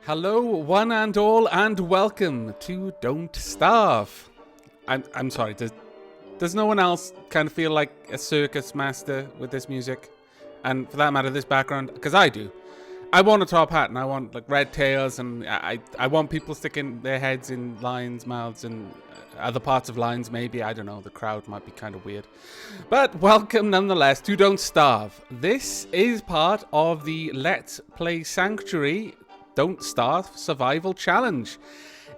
Hello, one and all, and welcome to Don't Starve. I'm sorry, does no one else kind of feel like a circus master with this music? And for that matter, this background? Because I do. I want a top hat, and I want like red tails, and I want people sticking their heads in lions' mouths and other parts of lions, maybe. I don't know, the crowd might be kind of weird. But welcome nonetheless to Don't Starve. This is part of the Let's Play Sanctuary Don't Starve Survival Challenge,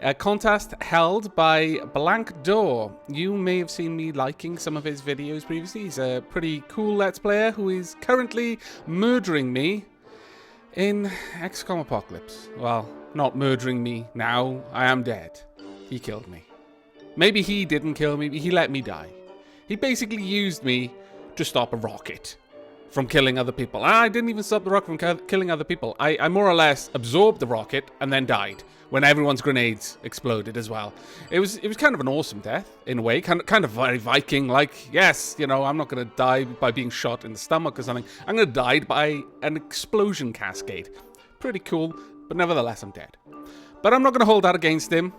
a contest held by Blank Door. You may have seen me liking some of his videos previously. He's a pretty cool Let's Player who is currently murdering me in XCOM Apocalypse. Well, not murdering me now. I am dead. He killed me. Maybe he didn't kill me, but he let me die. He basically used me to stop a rocket from killing other people. I didn't even stop the rocket from killing other people. I more or less absorbed the rocket and then died when everyone's grenades exploded as well. It was kind of an awesome death in a way, kind of very Viking-like. Yes, you know, I'm not going to die by being shot in the stomach or something. I'm going to die by an explosion cascade. Pretty cool, but nevertheless, I'm dead. But I'm not going to hold that against him.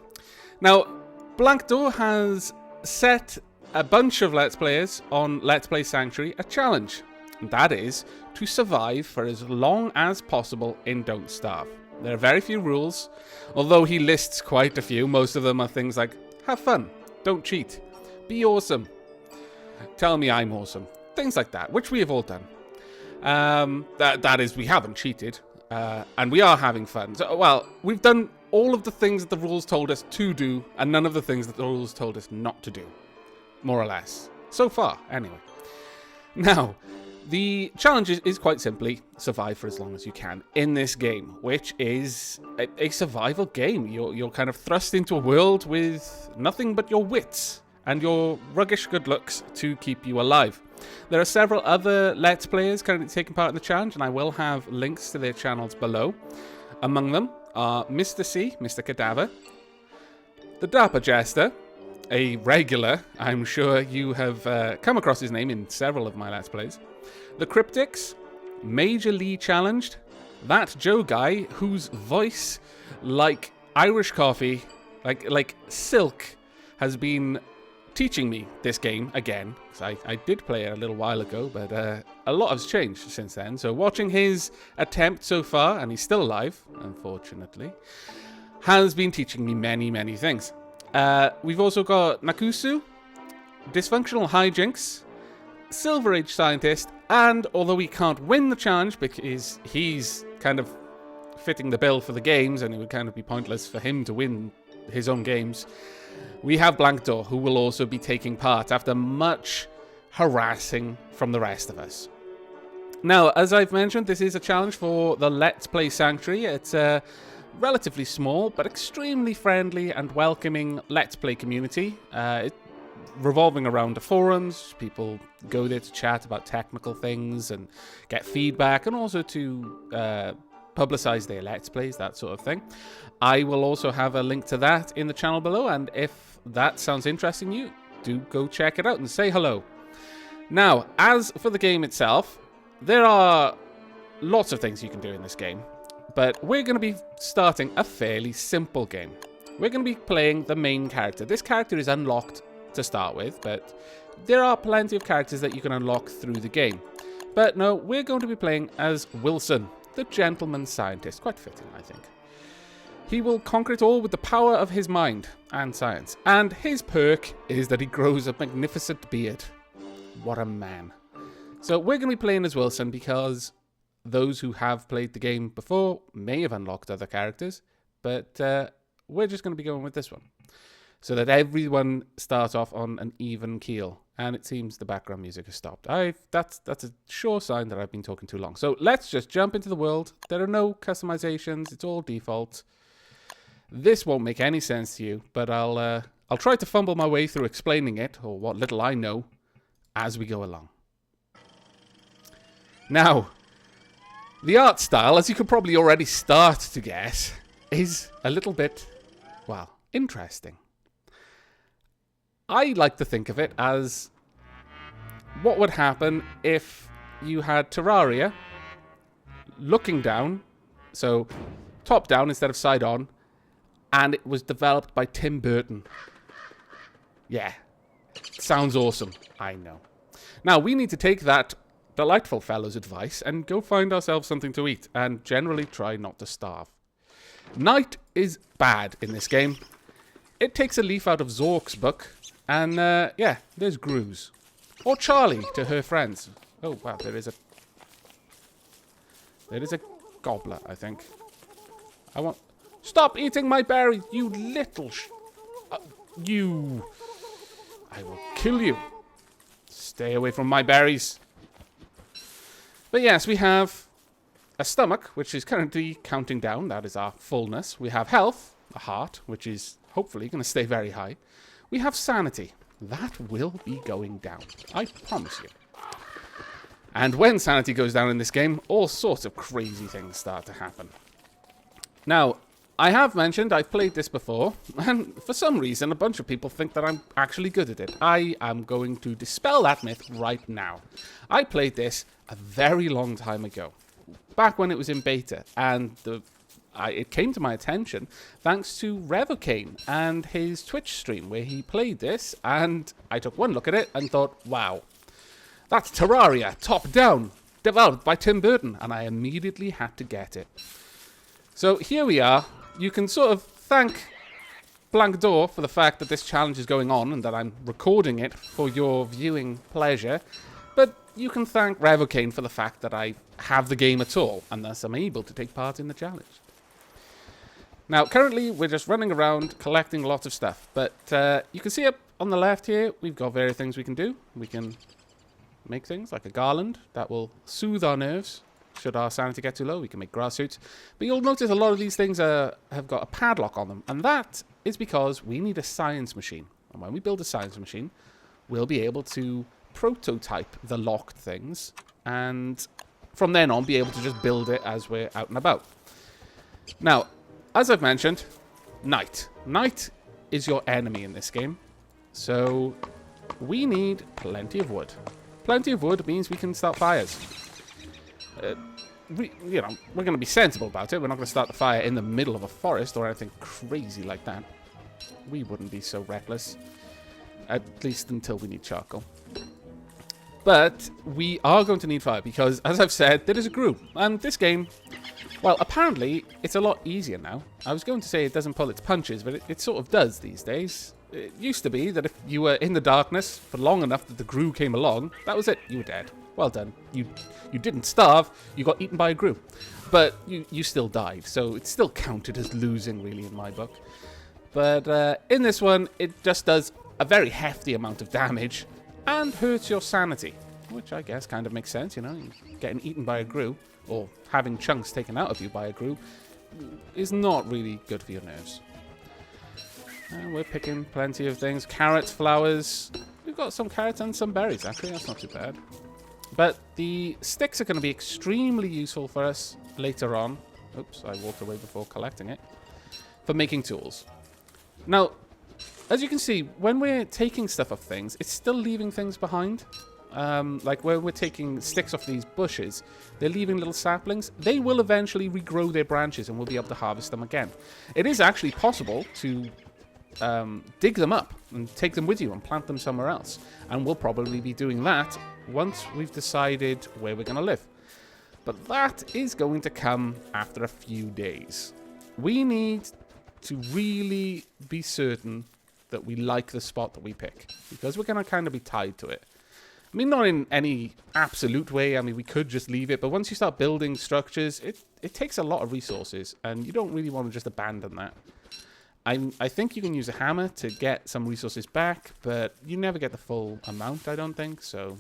Now, Blank Door has set a bunch of Let's Players on Let's Play Sanctuary a challenge. And that is to survive for as long as possible in Don't Starve. There are very few rules, although he lists quite a few. Most of them are things like, have fun, don't cheat, be awesome, tell me I'm awesome, things like that, which we have all done. That is, we haven't cheated, and we are having fun. So, well, we've done all of the things that the rules told us to do, and none of the things that the rules told us not to do, more or less. So far, anyway. Now, the challenge is quite simply survive for as long as you can in this game, which is a survival game. You're kind of thrust into a world with nothing but your wits and your ruggish good looks to keep you alive. There are several other Let's Players currently taking part in the challenge, and I will have links to their channels below. Among them are Mr. C, Mr. Cadaver, the Dapper Jester, a regular. I'm sure you have come across his name in several of my Let's Plays. The Cryptics, Major Lee Challenged, that Joe guy whose voice, like Irish coffee, like silk, has been teaching me this game again. I did play it a little while ago, but a lot has changed since then. So watching his attempt so far, and he's still alive, unfortunately, has been teaching me many, many things. We've also got Nakusu, Dysfunctional Hijinks, Silver Age Scientist, and although he can't win the challenge because he's kind of fitting the bill for the games and it would kind of be pointless for him to win his own games, we have Blank Door, who will also be taking part after much harassing from the rest of us. Now, as I've mentioned, this is a challenge for the Let's Play Sanctuary. It's a relatively small but extremely friendly and welcoming Let's Play community. Revolving around the forums, people go there to chat about technical things and get feedback, and also to publicize their Let's Plays, that sort of thing. I will also have a link to that in the channel below, and if that sounds interesting to you, do go check it out and say hello. Now, as for the game itself, there are lots of things you can do in this game, but we're going to be starting a fairly simple game. We're going to be playing the main character. This character is unlocked to start with, but there are plenty of characters that you can unlock through the game. But no, we're going to be playing as Wilson, the gentleman scientist. Quite fitting, I think. He will conquer it all with the power of his mind and science. And his perk is that he grows a magnificent beard. What a man. So we're going to be playing as Wilson because those who have played the game before may have unlocked other characters, but we're just going to be going with this one, so that everyone starts off on an even keel. And it seems the background music has stopped. That's a sure sign that I've been talking too long. So let's just jump into the world. There are no customizations. It's all default. This won't make any sense to you, but I'll try to fumble my way through explaining it, or what little I know, as we go along. Now, the art style, as you could probably already start to guess, is a little bit, well, interesting. I like to think of it as what would happen if you had Terraria looking down. So top down instead of side on, and it was developed by Tim Burton. Yeah, sounds awesome. I know. Now, we need to take that delightful fellow's advice and go find ourselves something to eat, and generally try not to starve. Night is bad in this game. It takes a leaf out of Zork's book, and yeah, there's Grue's. Or Charlie to her friends. Oh, wow, there is a gobbler, I think. Stop eating my berries, you little you. I will kill you. Stay away from my berries. But yes, we have a stomach, which is currently counting down. That is our fullness. We have health, a heart, which is hopefully going to stay very high. We have sanity. That will be going down. I promise you. And when sanity goes down in this game, all sorts of crazy things start to happen. Now, I have mentioned I've played this before, and for some reason, a bunch of people think that I'm actually good at it. I am going to dispel that myth right now. I played this a very long time ago, back when it was in beta, and it came to my attention thanks to Revocane and his Twitch stream where he played this, and I took one look at it and thought, wow, that's Terraria, top-down, developed by Tim Burton, and I immediately had to get it. So here we are. You can sort of thank Blank Door for the fact that this challenge is going on and that I'm recording it for your viewing pleasure, but you can thank Revocane for the fact that I have the game at all, and thus I'm able to take part in the challenge. Now, currently, we're just running around collecting lots of stuff, but you can see up on the left here, we've got various things we can do. We can make things like a garland that will soothe our nerves. Should our sanity get too low, we can make grass suits. But you'll notice a lot of these things have got a padlock on them, and that is because we need a science machine. And when we build a science machine, we'll be able to prototype the locked things, and from then on, be able to just build it as we're out and about. Now, as I've mentioned, night. Night is your enemy in this game. So we need plenty of wood. Plenty of wood means we can start fires. We're going to be sensible about it. We're not going to start the fire in the middle of a forest or anything crazy like that. We wouldn't be so reckless. At least until we need charcoal. But we are going to need fire because, as I've said, there is a Grue. And this game, well, apparently, it's a lot easier now. I was going to say it doesn't pull its punches, but it sort of does these days. It used to be that if you were in the darkness for long enough that the Grue came along, that was it. You were dead. Well done. You didn't starve. You got eaten by a Grue. But you still died, so it's still counted as losing, really, in my book. But in this one, it just does a very hefty amount of damage and hurts your sanity, which I guess kind of makes sense, you know. Getting eaten by a Grue, or having chunks taken out of you by a Grue, is not really good for your nerves. We're picking plenty of things. Carrots, flowers. We've got some carrots and some berries, actually. That's not too bad. But the sticks are going to be extremely useful for us later on. Oops, I walked away before collecting it. For making tools. Now, as you can see, when we're taking stuff off things, it's still leaving things behind. Like when we're taking sticks off these bushes, they're leaving little saplings. They will eventually regrow their branches and we'll be able to harvest them again. It is actually possible to dig them up and take them with you and plant them somewhere else. And we'll probably be doing that once we've decided where we're going to live. But that is going to come after a few days. We need to really be certain that we like the spot that we pick, because we're going to kind of be tied to it. I mean, not in any absolute way. I mean, we could just leave it, but once you start building structures, it takes a lot of resources, and you don't really want to just abandon that. I think you can use a hammer to get some resources back, but you never get the full amount, I don't think, so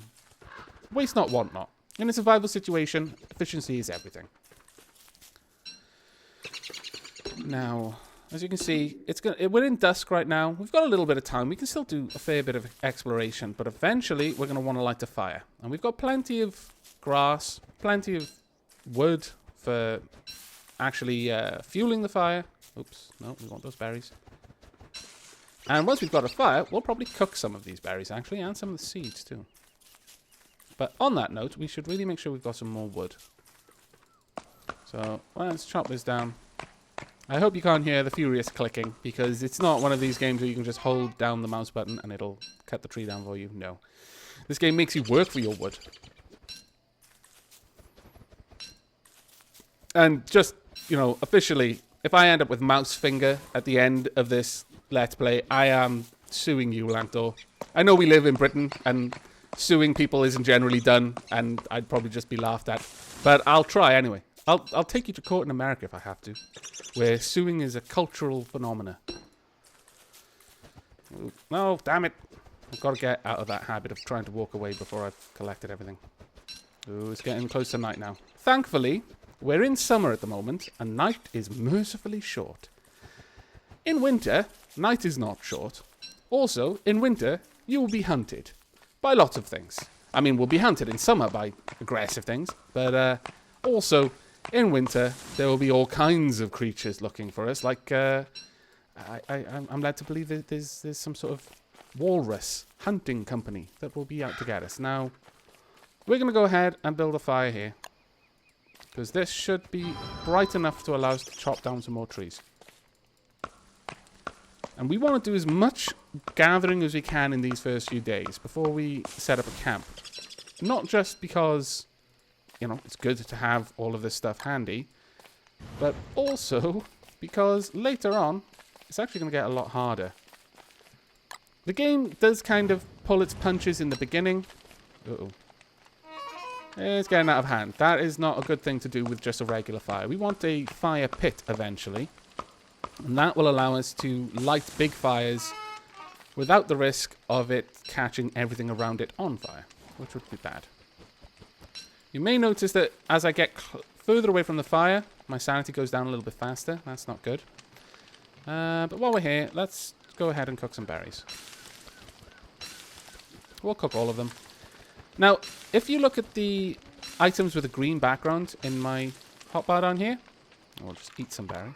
waste not, want not. In a survival situation, efficiency is everything. Now, as you can see, we're in dusk right now. We've got a little bit of time. We can still do a fair bit of exploration, but eventually we're going to want to light a fire. And we've got plenty of grass, plenty of wood for actually fueling the fire. Oops, no, we want those berries. And once we've got a fire, we'll probably cook some of these berries, actually, and some of the seeds, too. But on that note, we should really make sure we've got some more wood. So, let's chop this down. I hope you can't hear the furious clicking, because it's not one of these games where you can just hold down the mouse button and it'll cut the tree down for you. No. This game makes you work for your wood. And just, you know, officially, if I end up with mouse finger at the end of this Let's Play, I am suing you, Lanctor. I know we live in Britain, and suing people isn't generally done, and I'd probably just be laughed at. But I'll try anyway. I'll take you to court in America if I have to, where suing is a cultural phenomena. No, damn it. I've got to get out of that habit of trying to walk away before I've collected everything. Ooh, it's getting close to night now. Thankfully, we're in summer at the moment, and night is mercifully short. In winter, night is not short. Also, in winter, you will be hunted by lots of things. I mean, we'll be hunted in summer by aggressive things, but also, in winter, there will be all kinds of creatures looking for us, like, I'm led to believe that there's some sort of walrus hunting company that will be out to get us. Now, we're going to go ahead and build a fire here, because this should be bright enough to allow us to chop down some more trees. And we want to do as much gathering as we can in these first few days before we set up a camp. Not just because, you know, it's good to have all of this stuff handy, but also because later on, it's actually going to get a lot harder. The game does kind of pull its punches in the beginning. Uh-oh. It's getting out of hand. That is not a good thing to do with just a regular fire. We want a fire pit eventually. And that will allow us to light big fires without the risk of it catching everything around it on fire, which would be bad. You may notice that as I get further away from the fire, my sanity goes down a little bit faster. That's not good. But while we're here, let's go ahead and cook some berries. We'll cook all of them. Now, if you look at the items with a green background in my hotbar down here, I'll just eat some berries.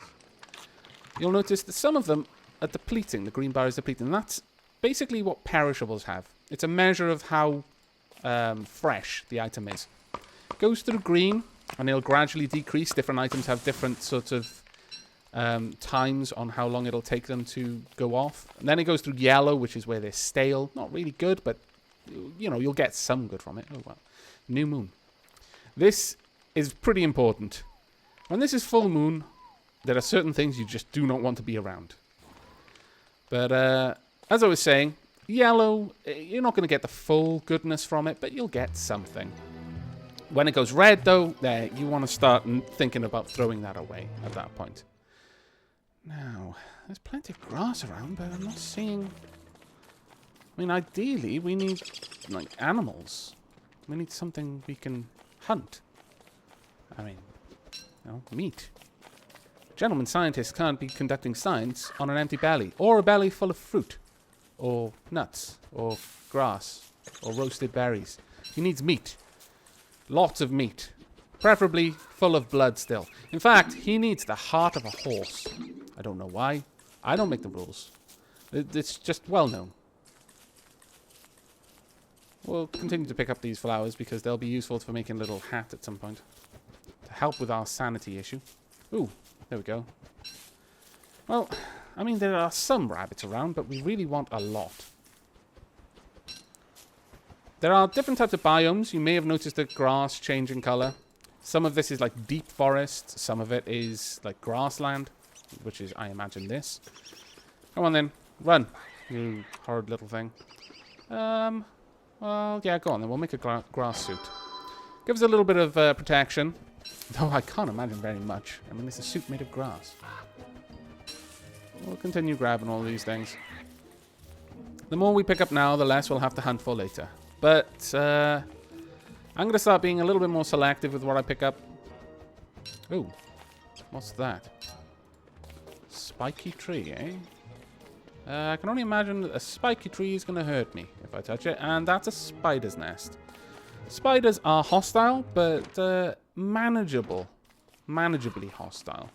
You'll notice that some of them are depleting. The green bar is depleting. And that's basically what perishables have. It's a measure of how fresh the item is. It goes through green, and it'll gradually decrease. Different items have different sorts of times on how long it'll take them to go off. And then it goes through yellow, which is where they're stale. Not really good, but, you know, you'll get some good from it. Oh, well. New moon. This is pretty important. When this is full moon, there are certain things you just do not want to be around. But as I was saying, yellow, you're not going to get the full goodness from it, but you'll get something. When it goes red, though, there, you want to start thinking about throwing that away at that point. Now, there's plenty of grass around, but I'm not seeing... I mean, ideally, we need, like, animals. We need something we can hunt. I mean, you know, meat. Gentlemen scientists can't be conducting science on an empty belly, or a belly full of fruit, or nuts, or grass, or roasted berries. He needs meat. Lots of meat. Preferably full of blood still. In fact, he needs the heart of a horse. I don't know why. I don't make the rules. It's just well known. We'll continue to pick up these flowers because they'll be useful for making a little hat at some point. To help with our sanity issue. Ooh. There we go. Well, I mean, there are some rabbits around, but we really want a lot. There are different types of biomes. You may have noticed the grass change in color. Some of this is like deep forest. Some of it is like grassland, which is, I imagine, this. Come on then. Run, you horrid little thing. Well, yeah, go on then. We'll make a grass suit. Gives a little bit of protection. Though I can't imagine very much. I mean, it's a suit made of grass. We'll continue grabbing all these things. The more we pick up now, the less we'll have to hunt for later. But I'm going to start being a little bit more selective with what I pick up. Ooh, what's that? Spiky tree, eh? I can only imagine that a spiky tree is going to hurt me if I touch it. And that's a spider's nest. Spiders are hostile, but manageable. Manageably hostile.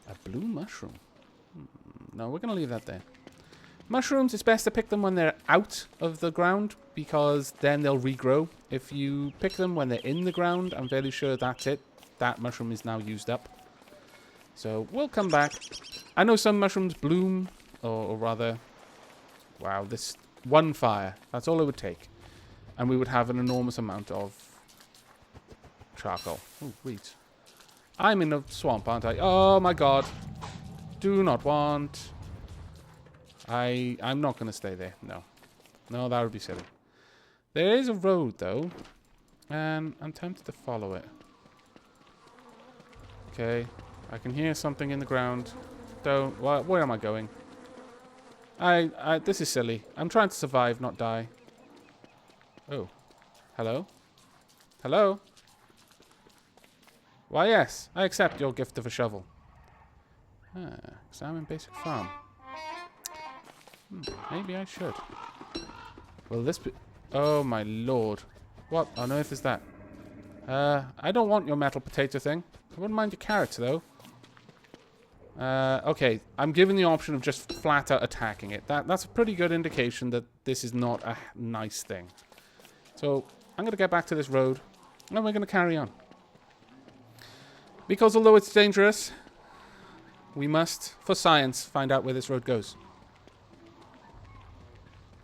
A blue mushroom. No, we're going to leave that there. Mushrooms, it's best to pick them when they're out of the ground, because then they'll regrow. If you pick them when they're in the ground, I'm fairly sure that's it. That mushroom is now used up. So we'll come back. I know some mushrooms bloom, or rather, wow, this one fire. That's all it would take. And we would have an enormous amount of charcoal. Oh, wait. I'm in a swamp, aren't I? Oh my god. Do not want. I'm not going to stay there. No. No, that would be silly. There is a road, though. And I'm tempted to follow it. Okay. I can hear something in the ground. Don't. Where am I going? This is silly. I'm trying to survive, not die. Oh. Hello? Hello? Why, yes. I accept your gift of a shovel. Examine basic farm. Maybe I should. Will this be... Oh, my lord. What on earth is that? I don't want your metal potato thing. I wouldn't mind your carrots, though. Okay. I'm given the option of just flat out attacking it. That's a pretty good indication that this is not a nice thing. So, I'm going to get back to this road. And we're going to carry on. Because although it's dangerous, we must, for science, find out where this road goes.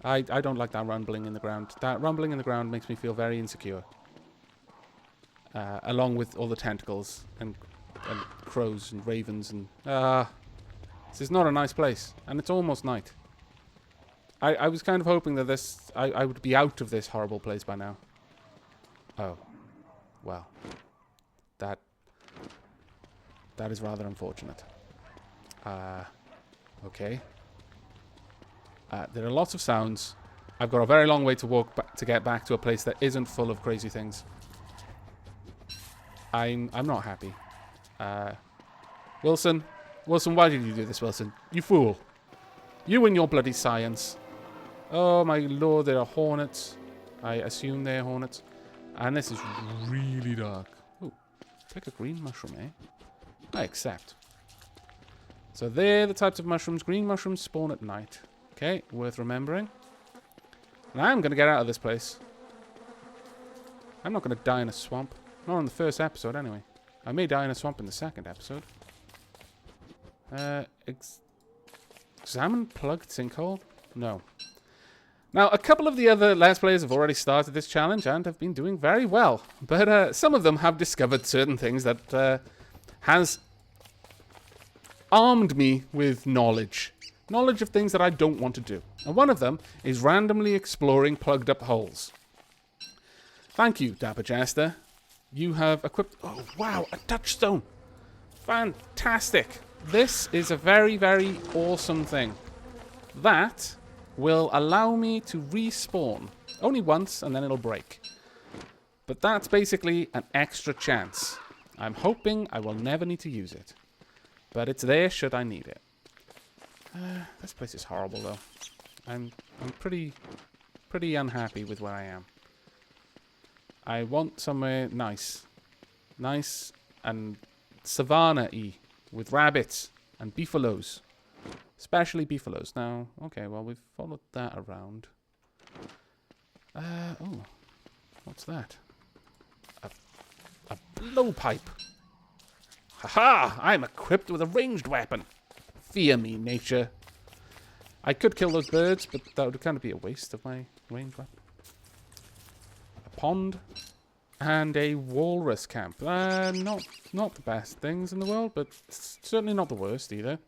I don't like that rumbling in the ground. That rumbling in the ground makes me feel very insecure. Along with all the tentacles and crows and ravens and... this is not a nice place. And it's almost night. I was kind of hoping that I would be out of this horrible place by now. Oh. Well. That is rather unfortunate. Okay. There are lots of sounds. I've got a very long way to walk to get back to a place that isn't full of crazy things. I'm not happy. Wilson, why did you do this, Wilson? You fool! You and your bloody science. Oh my lord, there are hornets. I assume they're hornets, and this is really dark. Ooh, pick a green mushroom, eh? I accept. So they're the types of mushrooms. Green mushrooms spawn at night. Okay, worth remembering. And I'm going to get out of this place. I'm not going to die in a swamp. Not in the first episode, anyway. I may die in a swamp in the second episode. Examine plugged sinkhole? No. Now, a couple of the other Let's Players have already started this challenge and have been doing very well. But some of them have discovered certain things that has armed me with knowledge. Knowledge of things that I don't want to do. And one of them is randomly exploring plugged up holes. Thank you, Dapper Jester. You have equipped... Oh, wow, a touchstone. Fantastic. This is a very, very awesome thing. That will allow me to respawn. Only once, and then it'll break. But that's basically an extra chance. I'm hoping I will never need to use it. But it's there should I need it. This place is horrible, though. I'm pretty unhappy with where I am. I want somewhere nice. Nice and savanna-y with rabbits and beefaloes. Especially beefaloes. Now, okay, well, we've followed that around. Oh. What's that? A blowpipe. Haha! I'm equipped with a ranged weapon. Fear me, nature. I could kill those birds, but that would kind of be a waste of my ranged weapon. A pond. And a walrus camp. Not the best things in the world, but certainly not the worst either.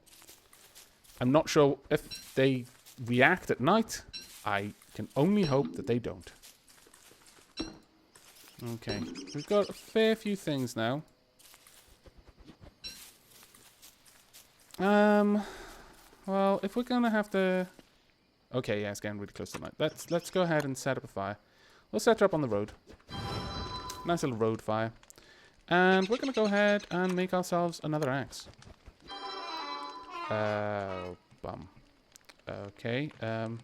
I'm not sure if they react at night. I can only hope that they don't. Okay, we've got a fair few things now. Well, if we're gonna have to... Okay, yeah, it's getting really close to night. Let's go ahead and set up a fire. We'll set her up on the road. Nice little road fire. And we're gonna go ahead and make ourselves another axe. Bum. Okay, I'm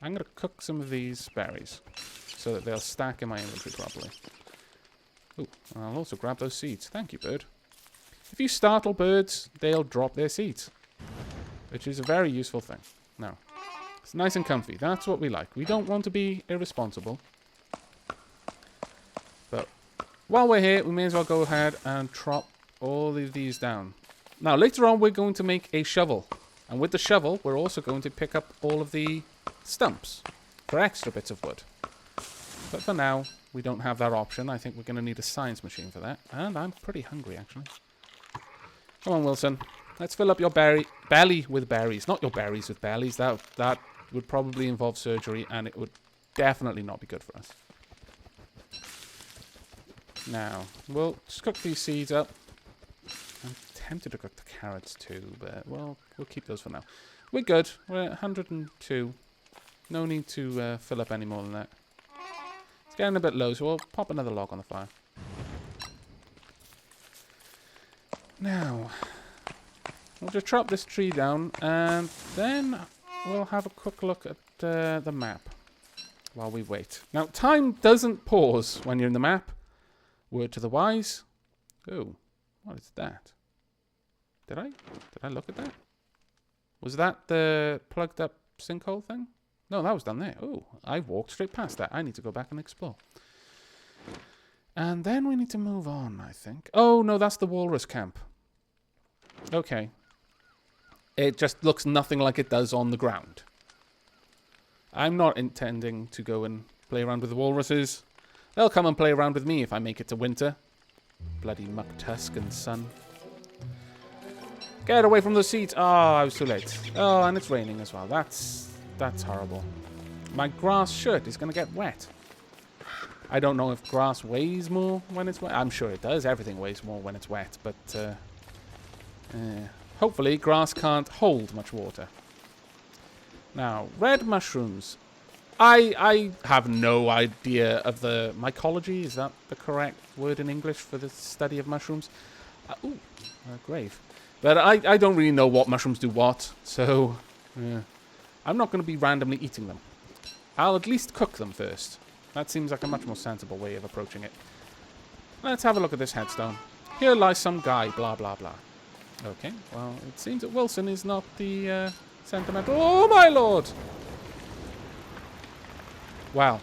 gonna cook some of these berries so that they'll stack in my inventory properly. Ooh, I'll also grab those seeds. Thank you, bird. If you startle birds, they'll drop their seeds, which is a very useful thing. Now, it's nice and comfy. That's what we like. We don't want to be irresponsible. But while we're here, we may as well go ahead and chop all of these down. Now, later on, we're going to make a shovel. And with the shovel, we're also going to pick up all of the stumps for extra bits of wood. But for now, we don't have that option. I think we're going to need a science machine for that. And I'm pretty hungry, actually. Come on, Wilson. Let's fill up your belly with berries. Not your berries with bellies. That would probably involve surgery, and it would definitely not be good for us. Now, we'll just cook these seeds up. I'm tempted to cook the carrots too, but well, we'll keep those for now. We're good. We're at 102. No need to fill up any more than that. It's getting a bit low, so we'll pop another log on the fire. Now, we'll just chop this tree down, and then we'll have a quick look at the map while we wait. Now, time doesn't pause when you're in the map. Word to the wise. Oh, what is that? Did I look at that? Was that the plugged up sinkhole thing? No, that was down there. Oh, I walked straight past that. I need to go back and explore. And then we need to move on, I think. Oh, no, that's the Walrus Camp. Okay. It just looks nothing like it does on the ground. I'm not intending to go and play around with the walruses. They'll come and play around with me if I make it to winter. Bloody muck tusk and sun. Get away from the seats. Oh, I was too late. Oh, and it's raining as well. That's horrible. My grass shirt is going to get wet. I don't know if grass weighs more when it's wet. I'm sure it does. Everything weighs more when it's wet. But hopefully grass can't hold much water. Now, red mushrooms. I have no idea of the mycology. Is that the correct word in English for the study of mushrooms? Ooh, a grave. But I don't really know what mushrooms do what. So, I'm not going to be randomly eating them. I'll at least cook them first. That seems like a much more sensible way of approaching it. Let's have a look at this headstone. Here lies some guy, blah, blah, blah. Okay, well, it seems that Wilson is not the sentimental... Oh, my lord! Wow.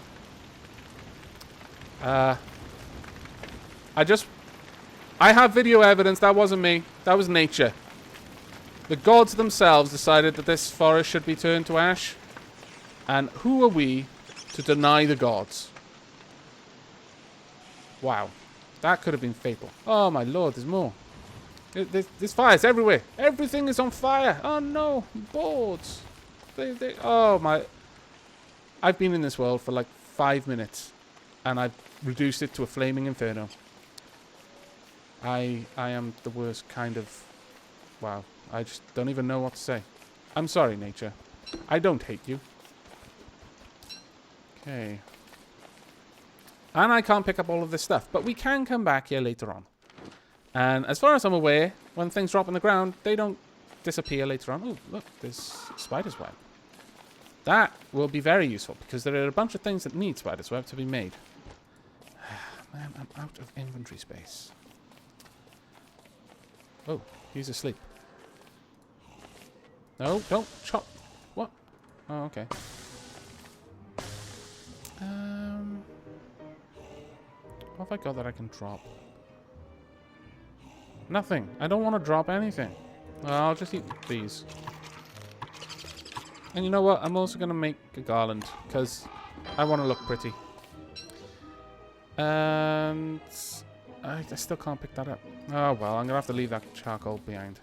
I have video evidence. That wasn't me. That was nature. The gods themselves decided that this forest should be turned to ash. And who are we to deny the gods? Wow. That could have been fatal. Oh, my lord, there's more. There's fires everywhere. Everything is on fire. Oh, no. Boards. Oh, my... I've been in this world for like 5 minutes. And I've reduced it to a flaming inferno. I am the worst kind of... Wow. I just don't even know what to say. I'm sorry, nature. I don't hate you. Okay. And I can't pick up all of this stuff. But we can come back here later on. And as far as I'm aware, when things drop on the ground, they don't disappear later on. Oh, look. There's spider's web. That will be very useful. Because there are a bunch of things that need spider's web to be made. Man, I'm out of inventory space. Oh, he's asleep. No, don't chop. What? Oh, okay. What have I got that I can drop? Nothing. I don't want to drop anything. I'll just eat these. And you know what? I'm also going to make a garland. Because I want to look pretty. And... I still can't pick that up. Oh, well. I'm going to have to leave that charcoal behind.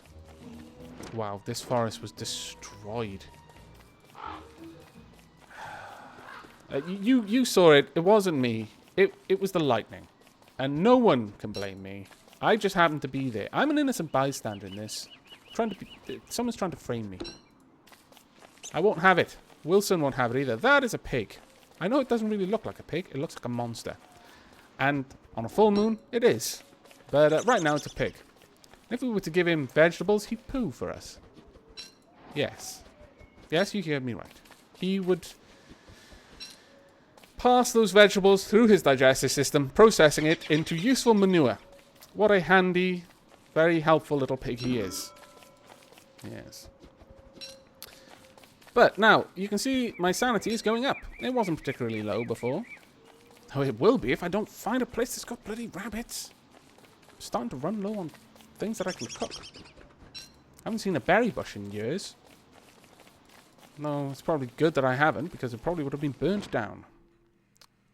Wow. This forest was destroyed. You saw it. It wasn't me. It was the lightning. And no one can blame me. I just happened to be there. I'm an innocent bystander in this. Someone's trying to frame me. I won't have it. Wilson won't have it either. That is a pig. I know it doesn't really look like a pig. It looks like a monster. And on a full moon, it is. But right now, it's a pig. If we were to give him vegetables, he'd poo for us. Yes. Yes, you heard me right. He would... pass those vegetables through his digestive system, processing it into useful manure. What a handy, very helpful little pig he is. Yes. But now, you can see my sanity is going up. It wasn't particularly low before. Oh, it will be if I don't find a place that's got bloody rabbits. I'm starting to run low on things that I can cook. haven't seen a berry bush in years. No, it's probably good that I haven't, because it probably would have been burnt down.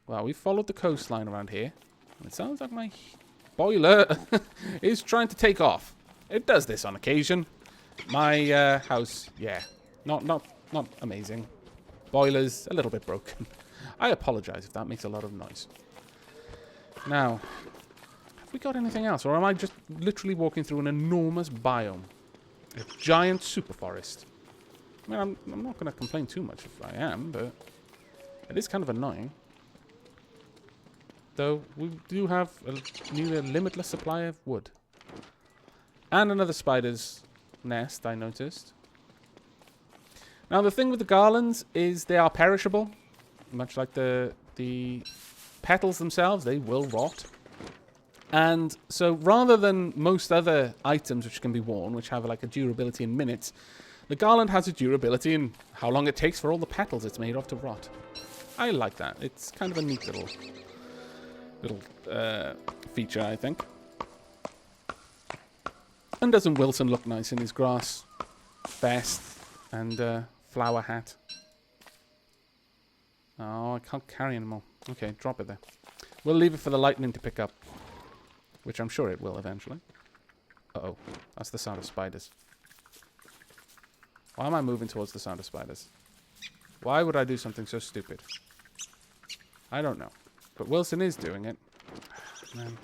Well, we followed the coastline around here. And it sounds like my boiler is trying to take off. It does this on occasion. My house, yeah, not amazing. Boiler's a little bit broken. I apologize if that makes a lot of noise. Now, have we got anything else? Or am I just literally walking through an enormous biome? A giant super forest. I mean, I'm not going to complain too much if I am, but it is kind of annoying. Though, we do have nearly a limitless supply of wood. And another spider's nest, I noticed. Now, the thing with the garlands is they are perishable. Much like the petals themselves, they will rot. And so, rather than most other items which can be worn, which have like a durability in minutes, the garland has a durability in how long it takes for all the petals it's made of to rot. I like that. It's kind of a neat little feature, I think. And doesn't Wilson look nice in his grass vest and flower hat? Oh, I can't carry anymore. Okay, drop it there. We'll leave it for the lightning to pick up, which I'm sure it will eventually. Uh-oh, that's the sound of spiders. Why am I moving towards the sound of spiders? Why would I do something so stupid? I don't know. But Wilson is doing it. Man.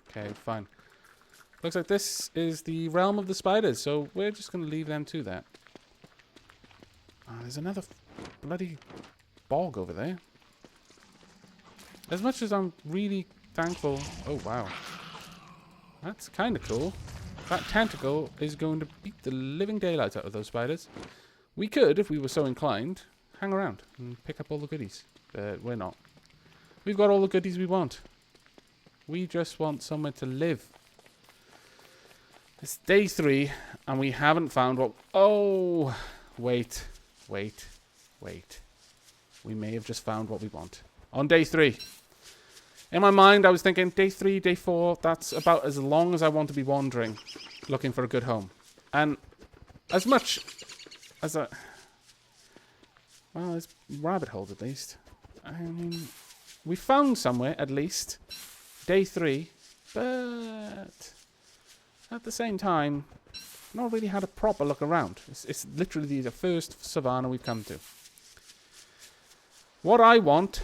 Okay, fine. Looks like this is the realm of the spiders, so we're just going to leave them to that. Oh, there's another bloody bog over there. As much as I'm really thankful... Oh, wow. That's kind of cool. That tentacle is going to beat the living daylights out of those spiders. We could, if we were so inclined, hang around and pick up all the goodies. But we're not. We've got all the goodies we want. We just want somewhere to live. It's day 3, and we haven't found what... Oh! Wait. We may have just found what we want. On day 3. In my mind, I was thinking, day 3, day 4, that's about as long as I want to be wandering, looking for a good home. And as much as I... Well, there's rabbit holes at least. I mean, we found somewhere, at least, day 3, but at the same time, not really had a proper look around. It's literally the first savanna we've come to. What I want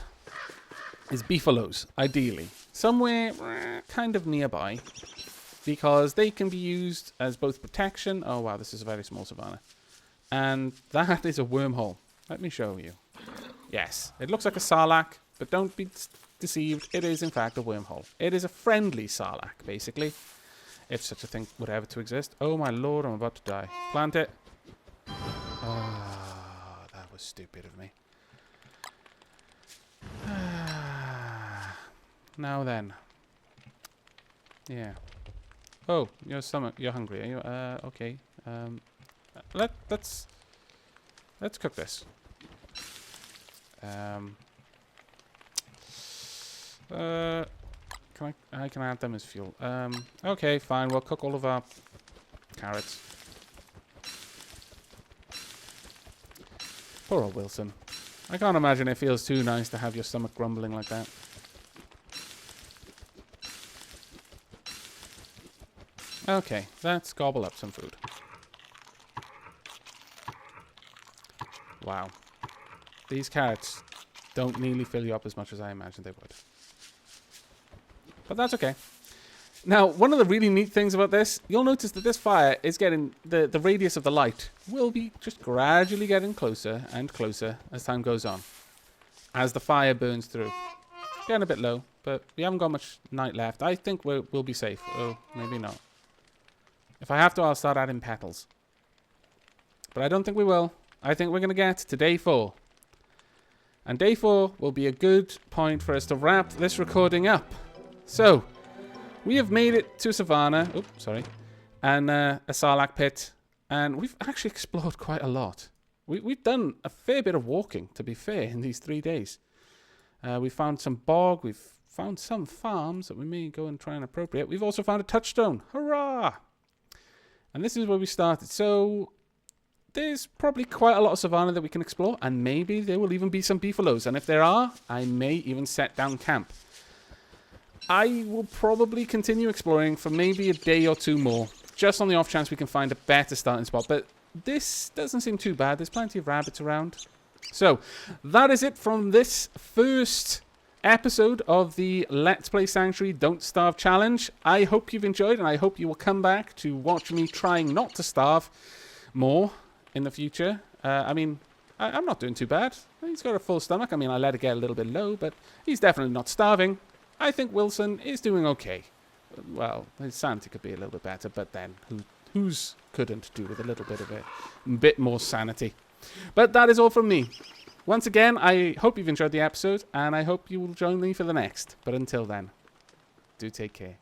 is beefaloes, ideally. Somewhere kind of nearby, because they can be used as both protection. Oh, wow, this is a very small savanna. And that is a wormhole. Let me show you. Yes, it looks like a sarlacc, but don't be deceived. It is, in fact, a wormhole. It is a friendly sarlacc, basically, if such a thing would ever to exist. Oh, my lord, I'm about to die. Plant it. Oh, that was stupid of me. Now then. Yeah. Oh, your stomach. You're hungry, are you? Okay. Let's cook this. I can add them as fuel. Okay, fine. We'll cook all of our carrots. Poor old Wilson. I can't imagine it feels too nice to have your stomach grumbling like that. Okay, let's gobble up some food. Wow. These carrots don't nearly fill you up as much as I imagined they would. But that's okay. Now, one of the really neat things about this, you'll notice that this fire is getting, the radius of the light will be just gradually getting closer and closer as time goes on. As the fire burns through. Getting a bit low, but we haven't got much night left. I think we'll be safe. Oh, maybe not. If I have to, I'll start adding petals. But I don't think we will. I think we're going to get to day 4. And day 4 will be a good point for us to wrap this recording up. So, we have made it to Savannah. Oops, sorry. And a sarlacc pit. And we've actually explored quite a lot. We've done a fair bit of walking, to be fair, in these 3 days. We found some bog. We've found some farms that we may go and try and appropriate. We've also found a touchstone. Hurrah! And this is where we started. So there's probably quite a lot of savanna that we can explore, and maybe there will even be some beefaloes. And if there are, I may even set down camp. I will probably continue exploring for maybe a day or two more, just on the off chance we can find a better starting spot. But this doesn't seem too bad. There's plenty of rabbits around. So that is it from this first episode of the Let's Play Sanctuary Don't Starve Challenge. I hope you've enjoyed, and I hope you will come back to watch me trying not to starve more in the future. I'm not doing too bad. He's got a full stomach. I mean, I let it get a little bit low, but he's definitely not starving. I think Wilson is doing okay. Well, his sanity could be a little bit better, but then who's couldn't do with a little bit of it? A bit more sanity. But that is all from me. Once again, I hope you've enjoyed the episode, and I hope you will join me for the next. But until then, do take care.